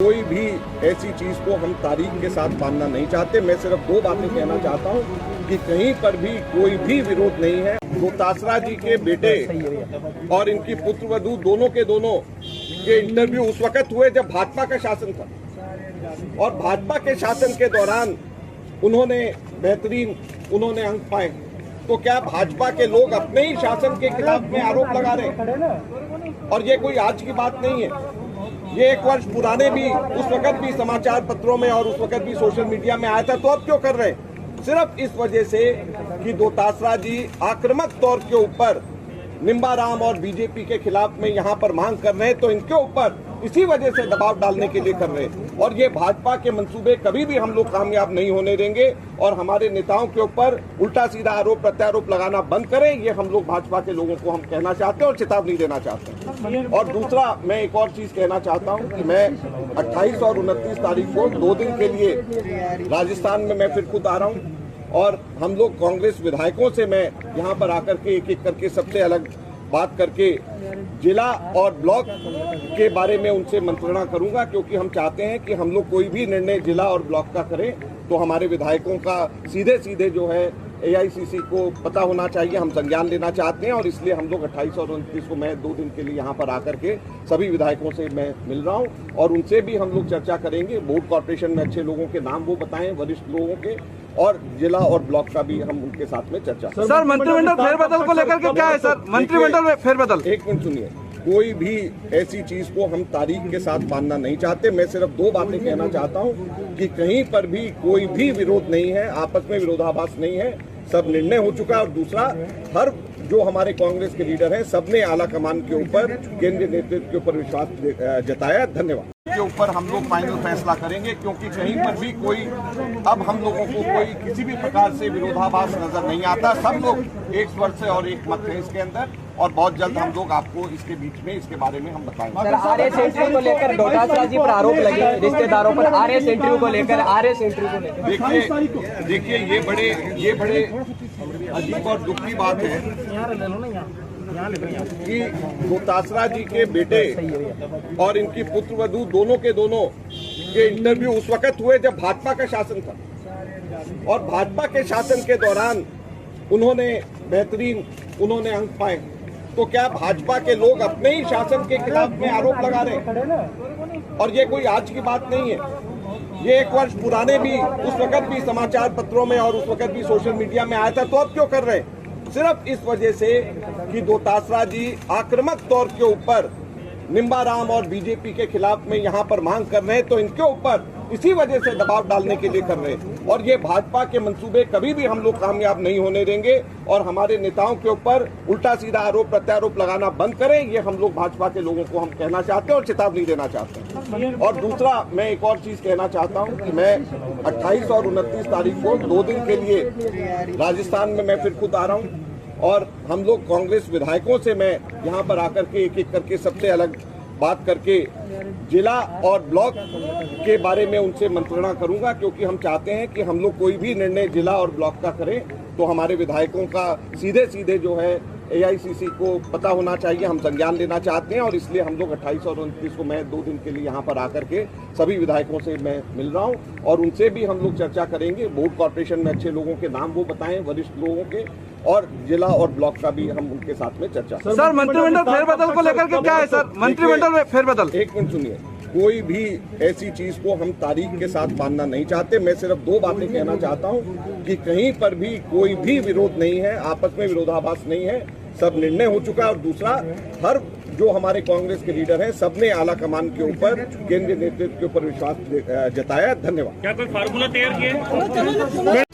कोई भी ऐसी चीज को हम तारीख के साथ मानना नहीं चाहते। मैं सिर्फ दो बातें कहना चाहता हूं कि कहीं पर भी कोई भी विरोध नहीं है। दोतासरा जी के बेटे और इनकी पुत्रवधू दोनों के इंटरव्यू उस वक्त हुए जब भाजपा का शासन था, और भाजपा के शासन के दौरान उन्होंने अंक पाए। तो क्या भाजपा के लोग अपने ही शासन के खिलाफ में आरोप लगा रहे हैं? और ये कोई आज की बात नहीं है, ये 1 वर्ष पुराने भी उस वक्त भी समाचार पत्रों में और उस वक्त भी सोशल मीडिया में आया था। तो अब क्यों कर रहे हैं? सिर्फ इस वजह से कि दोतासरा जी आक्रामक तौर के ऊपर निम्बाराम और बीजेपी के खिलाफ में यहाँ पर मांग कर रहे हैं, तो इनके ऊपर इसी वजह से दबाव डालने के लिए कर रहे हैं। और ये भाजपा के मंसूबे कभी भी हम लोग कामयाब नहीं होने देंगे, और हमारे नेताओं के ऊपर उल्टा सीधा आरोप प्रत्यारोप लगाना बंद करें, ये हम लोग भाजपा के लोगों को हम कहना चाहते हैं और चेतावनी देना चाहते हैं। और दूसरा, मैं एक और चीज कहना चाहता हूँ कि मैं 28 और 29 तारीख को 2 दिन के लिए राजस्थान में मैं फिर खुद आ रहा हूँ, और हम लोग कांग्रेस विधायकों से मैं यहाँ पर आकर के एक एक करके सबसे अलग बात करके जिला और ब्लॉक के बारे में उनसे मंत्रणा करूंगा, क्योंकि हम चाहते हैं कि हम लोग कोई भी निर्णय जिला और ब्लॉक का करें तो हमारे विधायकों का सीधे जो है AICC को पता होना चाहिए, हम संज्ञान लेना चाहते हैं। और इसलिए हम लोग 28 और 29 को मैं 2 दिन के लिए यहाँ पर आकर के सभी विधायकों से मैं मिल रहा हूँ, और उनसे भी हम लोग चर्चा करेंगे। बोर्ड कॉर्पोरेशन में अच्छे लोगों के नाम वो बताएं, वरिष्ठ लोगों के, और जिला और ब्लॉक का भी हम उनके साथ में चर्चा करेंगे। सर, मंत्रिमंडल फेरबदल को लेकर के क्या है सर? मंत्रिमंडल में फेरबदल, एक मिनट सुनिए, कोई भी ऐसी चीज को हम तारीख के साथ मानना नहीं चाहते। मैं सिर्फ 2 बातें कहना चाहता हूं कि कहीं पर भी कोई भी विरोध नहीं है, आपस में विरोधाभास नहीं है, सब निर्णय हो चुका है। और दूसरा, हर जो हमारे कांग्रेस के लीडर हैं सबने आला कमान के ऊपर, केंद्रीय नेतृत्व के ऊपर विश्वास जताया। धन्यवाद। के ऊपर हम लोग फाइनल फैसला करेंगे, क्योंकि कहीं पर भी कोई, अब हम लोगों को कोई किसी भी प्रकार से विरोधाभास नजर नहीं आता। सब लोग एक स्वर से और एक मत है इसके अंदर, और बहुत जल्द हम लोग आपको इसके बीच में इसके बारे में हम बताएंगे। सर, RS इंटरव्यू को लेकर दोतासरा जी पर आरोप लगे रिश्तेदारों पर, RS इंटरव्यू को लेकर देखिए, ये बड़े अजीब और दुख की बात है कि दोतासरा जी के बेटे और इनकी पुत्रवधू दोनों के इंटरव्यू उस वक्त हुए जब भाजपा का शासन था, और भाजपा के शासन के दौरान उन्होंने अंक पाए। तो क्या भाजपा के लोग अपने ही शासन के खिलाफ में आरोप लगा रहे हैं? और ये कोई आज की बात नहीं है, ये 1 वर्ष पुराने भी उस वक्त भी समाचार पत्रों में और उस वक्त भी सोशल मीडिया में आया था। तो अब क्यों कर रहे हैं? सिर्फ इस वजह से कि दोतासरा जी आक्रामक तौर के ऊपर निम्बाराम और बीजेपी के खिलाफ में यहाँ पर मांग कर रहे हैं, तो इनके ऊपर इसी वजह से दबाव डालने के लिए कर रहे हैं। और ये भाजपा के मंसूबे कभी भी हम लोग कामयाब नहीं होने देंगे, और हमारे नेताओं के ऊपर उल्टा सीधा आरोप प्रत्यारोप लगाना बंद करें, ये हम लोग भाजपा के लोगों को हम कहना चाहते हैं और चेतावनी देना चाहते हैं। और दूसरा, मैं एक और चीज कहना चाहता हूँ कि मैं 28 और 29 तारीख को 2 दिन के लिए राजस्थान में मैं फिर खुद आ रहा हूँ, और हम लोग कांग्रेस विधायकों से मैं यहाँ पर आकर के एक एक करके सबसे अलग बात करके जिला और ब्लॉक के बारे में उनसे मंत्रणा करूंगा, क्योंकि हम चाहते हैं कि हम लोग कोई भी निर्णय जिला और ब्लॉक का करें तो हमारे विधायकों का सीधे जो है AICC को पता होना चाहिए, हम संज्ञान लेना चाहते हैं। और इसलिए हम लोग 28 और 29 को मैं 2 दिन के लिए यहाँ पर आकर के सभी विधायकों से मैं मिल रहा हूँ, और उनसे भी हम लोग चर्चा करेंगे। बोर्ड कॉर्पोरेशन में अच्छे लोगों के नाम वो बताएं, वरिष्ठ लोगों के, और जिला और ब्लॉक का भी हम उनके साथ में चर्चा करेंगे। सर, मंत्रिमंडल फेरबदल को लेकर के क्या है सर? मंत्रिमंडल में फेरबदल, एक मिनट सुनिए, कोई भी ऐसी चीज को हम तारीख के साथ मानना नहीं चाहते। मैं सिर्फ 2 बातें कहना चाहता हूँ कि कहीं पर भी कोई भी विरोध नहीं है, आपस में विरोधाभास नहीं है, सब निर्णय हो चुका है। और दूसरा, हर जो हमारे कांग्रेस के लीडर हैं सबने आला कमान के ऊपर, केंद्रीय नेतृत्व के ऊपर विश्वास जताया। धन्यवाद। क्या कोई फार्मूला तैयार किया है?